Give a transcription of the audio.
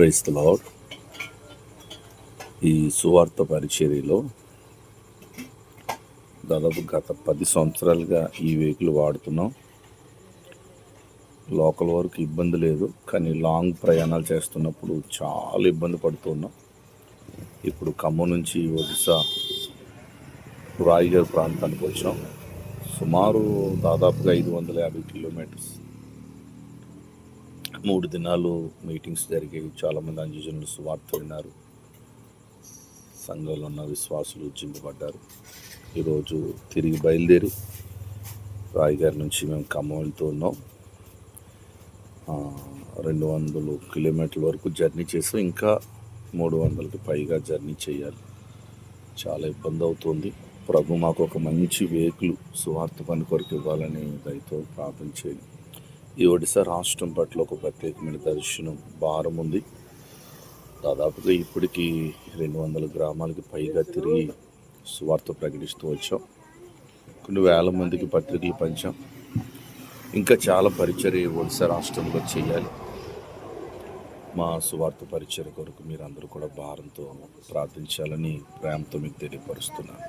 Praise the lord. ఈ సువార్త పరిచర్యలో దాదాపు గత 10 సంవత్సరాలుగా ఈ వెహికల్ వాడుతున్నాం. లోకల్ వరకు ఇబ్బంది లేదు, కానీ లాంగ్ ప్రయాణాలు చేస్తున్నప్పుడు చాలా ఇబ్బంది పడుతున్నాం. ఇప్పుడు ఖమ్మం నుంచి ఒడిశా రాయగఢ్ ప్రాంతానికి వచ్చాం. సుమారు దాదాపుగా 550 కిలోమీటర్స్. 3 దినాలు మీటింగ్స్ జరిగాయి. చాలామంది అంజజనులు సువార్త విన్నారు. సంఘంలో ఉన్న విశ్వాసులు జింపబడ్డారు. ఈరోజు తిరిగి బయలుదేరి రాయగారి నుంచి మేము ఖమ్మం వెళ్తూ ఉన్నాం. 200 కిలోమీటర్ల వరకు జర్నీ చేసి ఇంకా 300కి పైగా జర్నీ చేయాలి. చాలా ఇబ్బంది అవుతుంది. ప్రభు మాకు ఒక మంచి వెహికల్ సువార్త పని కొరకు ఇవ్వాలని దయతో ప్రార్థన చేయండి. ఈ ఒడిశా రాష్ట్రం పట్ల ఒక ప్రత్యేకమైన దర్శనం భారం ఉంది. దాదాపుగా ఇప్పటికీ 200 గ్రామాలకి పైగా తిరిగి సువార్త ప్రకటిస్తూ వచ్చాం. కొన్ని వేల మందికి పత్రికలు పంచాం. ఇంకా చాలా పరిచర్య ఒడిశా రాష్ట్రంలో చేయాలి. మా సువార్త పరిచర్య కొరకు మీరందరూ కూడా భారంతో ప్రార్థించాలని ప్రేమతో మీకు తెలియపరుస్తున్నాను.